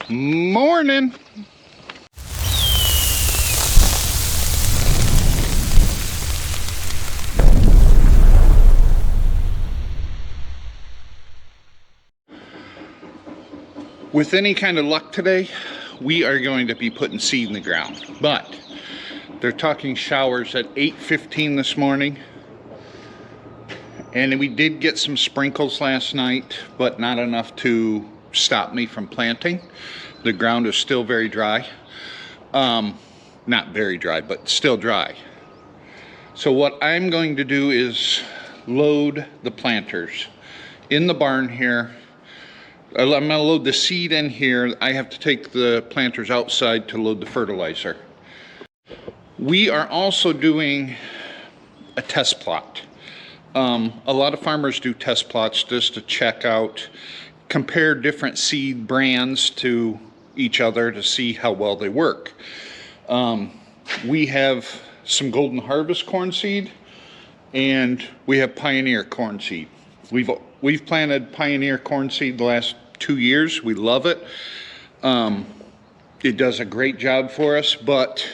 Morning. With any kind of luck today, we are going to be putting seed in the ground, but they're talking showers at 8:15 this morning, and we did get some sprinkles last night, but not enough to stop me from planting. The ground is still very dry. Not very dry, but still dry. So what I'm going to do is load the planters in the barn here. I'm going to load the seed in here. I have to take the planters outside to load the fertilizer. We are also doing a test plot. A lot of farmers do test plots just to check out, compare different seed brands to each other to see how well they work. We have some Golden Harvest corn seed, and we have Pioneer corn seed. We've planted Pioneer corn seed the last 2 years. We love it. It does a great job for us, but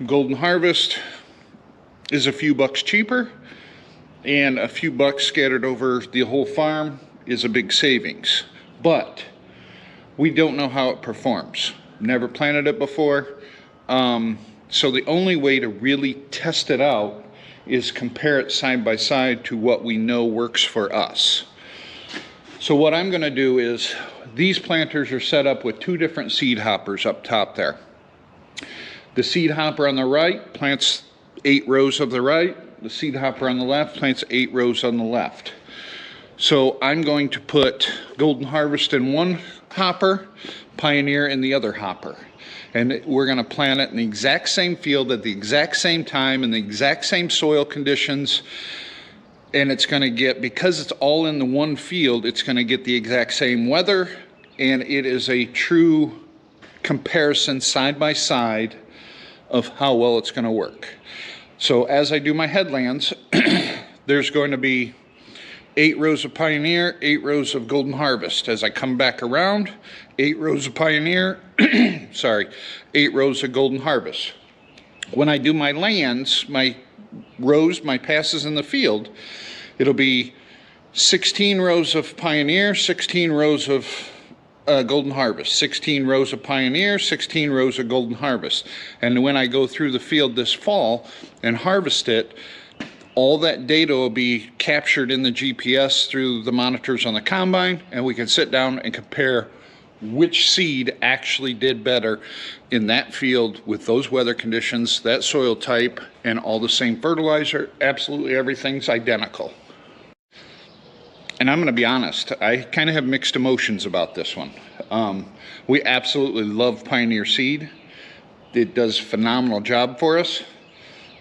Golden Harvest is a few bucks cheaper, and a few bucks scattered over the whole farm is a big savings. But we don't know how it performs. Never planted it before. So the only way to really test it out is compare it side by side to what we know works for us. So what I'm going to do is, these planters are set up with two different seed hoppers up top there. The seed hopper on the right plants 8 rows of the right. The seed hopper on the left plants 8 rows on the left. So I'm going to put Golden Harvest in one hopper, Pioneer in the other hopper. And we're going to plant it in the exact same field at the exact same time in the exact same soil conditions. And it's going to get, because it's all in the one field, it's going to get the exact same weather. And it is a true comparison side by side of how well it's going to work. So as I do my headlands, there's going to be 8 rows of Pioneer, 8 rows of Golden Harvest. As I come back around, 8 rows of Pioneer, 8 rows of Golden Harvest. When I do my lands, my rows, my passes in the field, it'll be 16 rows of Pioneer, 16 rows of Golden Harvest, 16 rows of Pioneer, 16 rows of Golden Harvest. And when I go through the field this fall and harvest it, all that data will be captured in the GPS through the monitors on the combine, and we can sit down and compare which seed actually did better in that field with those weather conditions, that soil type, and all the same fertilizer. Absolutely everything's identical. And I'm going to be honest, I kind of have mixed emotions about this one. We absolutely love Pioneer seed. It does a phenomenal job for us,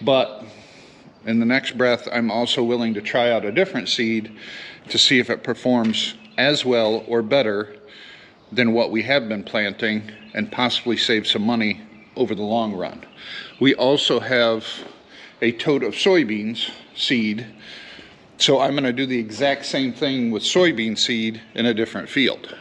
but in the next breath, I'm also willing to try out a different seed to see if it performs as well or better than what we have been planting, and possibly save some money over the long run. We also have a tote of soybeans seed, so I'm going to do the exact same thing with soybean seed in a different field.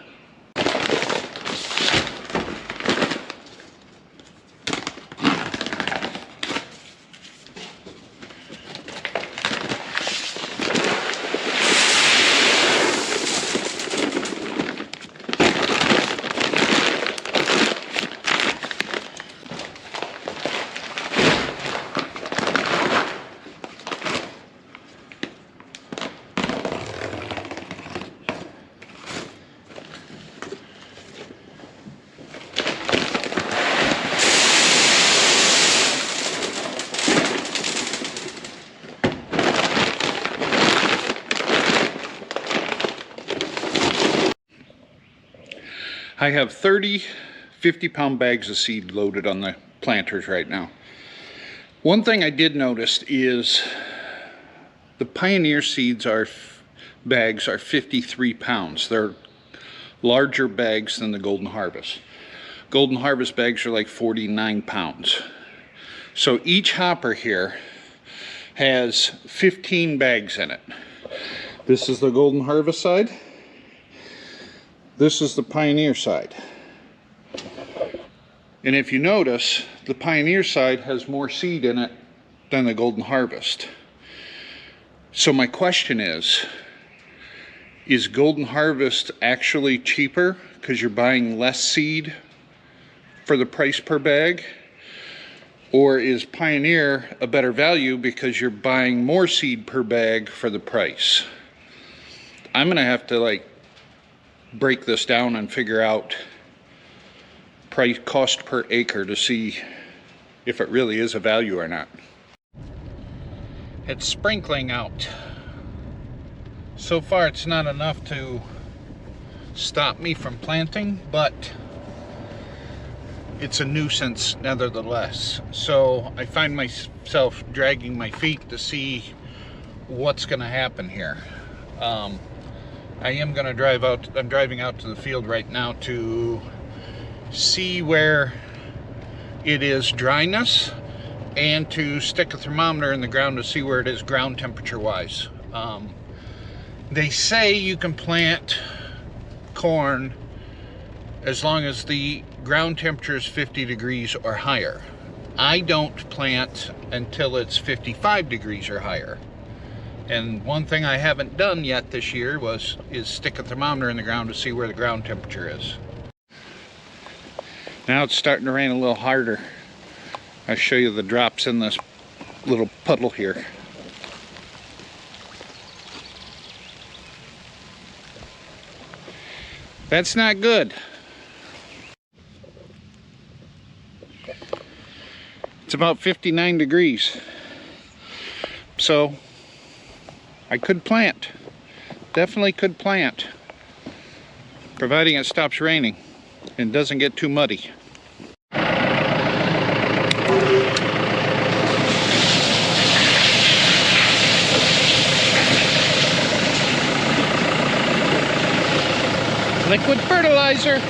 I have 30 50-pound bags of seed loaded on the planters right now. One thing I did notice is the Pioneer seeds bags are 53 pounds. They're larger bags than the Golden Harvest. Golden Harvest bags are like 49 pounds. So each hopper here has 15 bags in it. This is the Golden Harvest side. This is the Pioneer side. And if you notice, the Pioneer side has more seed in it than the Golden Harvest. So my question is Golden Harvest actually cheaper because you're buying less seed for the price per bag? Or is Pioneer a better value because you're buying more seed per bag for the price? I'm gonna have to like break this down and figure out price cost per acre to see if it really is a value or not. It's sprinkling out. So far it's not enough to stop me from planting, but it's a nuisance nevertheless. So I find myself dragging my feet to see what's gonna happen here. I am gonna drive out, I'm driving out to the field right now to see where it is dryness and to stick a thermometer in the ground to see where it is ground temperature wise. They say you can plant corn as long as the ground temperature is 50 degrees or higher. I don't plant until it's 55 degrees or higher. And one thing I haven't done yet this year is stick a thermometer in the ground to see where the ground temperature is. Now it's starting to rain a little harder. I'll show you the drops in this little puddle here. That's not good. It's about 59 degrees. So I could plant. Definitely could plant, providing it stops raining and doesn't get too muddy. Liquid fertilizer.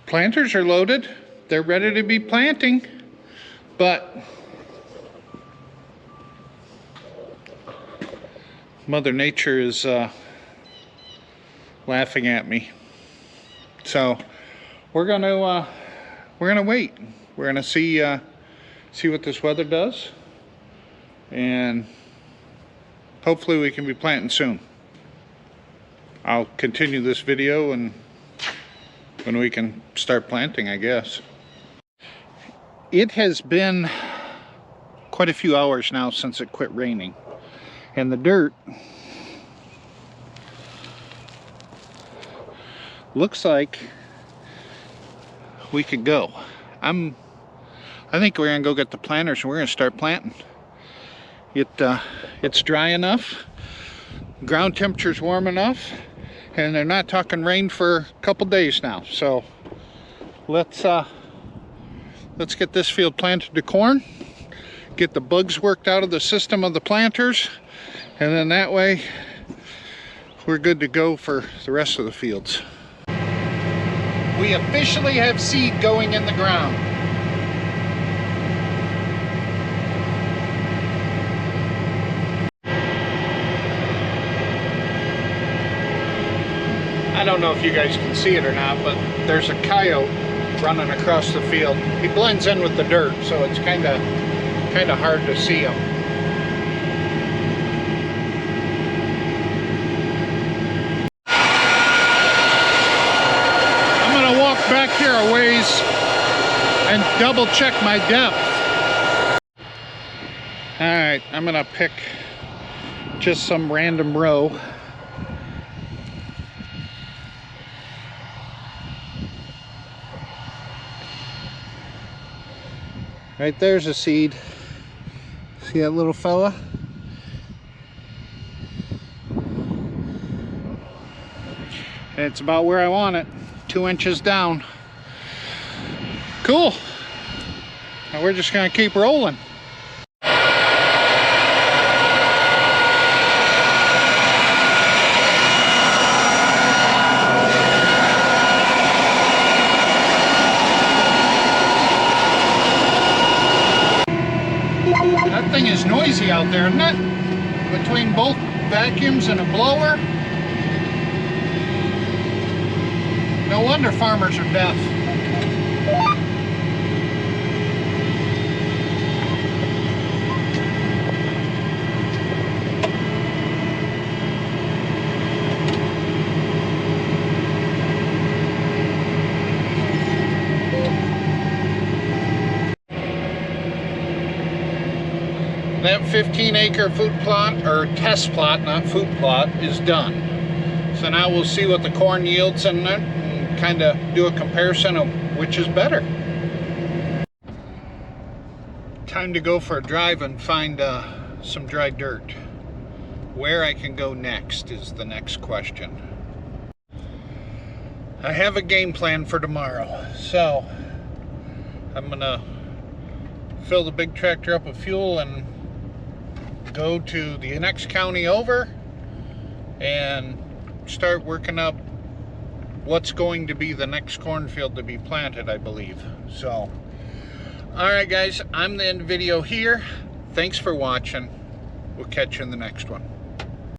Planters are loaded. They're ready to be planting, but Mother Nature is laughing at me. So we're gonna wait. We're gonna see what this weather does, and hopefully we can be planting soon. I'll continue this video and when we can start planting, I guess. It has been quite a few hours now since it quit raining, and the dirt looks like we could go. I think we're gonna go get the planters and we're gonna start planting. It's dry enough, ground temperature's warm enough, and they're not talking rain for a couple days now. So let's get this field planted to corn, get the bugs worked out of the system of the planters, and then that way we're good to go for the rest of the fields. We officially have seed going in the ground. I don't know if you guys can see it or not, but there's a coyote running across the field. He blends in with the dirt, so it's kind of hard to see him. I'm gonna walk back here a ways and double check my depth. All right, I'm gonna pick just some random row. Right there's a seed. See that little fella? And it's about where I want it, 2 inches down. Cool. Now we're just gonna keep rolling. That thing is noisy out there, isn't it? Between both vacuums and a blower. No wonder farmers are deaf. That 15-acre food plot, or test plot, not food plot, is done. So now we'll see what the corn yields in it and kind of do a comparison of which is better. Time to go for a drive and find some dry dirt. Where I can go next is the next question. I have a game plan for tomorrow, so I'm gonna fill the big tractor up with fuel and go to the next county over and start working up what's going to be the next cornfield to be planted, I believe. So, alright guys, I'm the end of the video here. Thanks for watching. We'll catch you in the next one.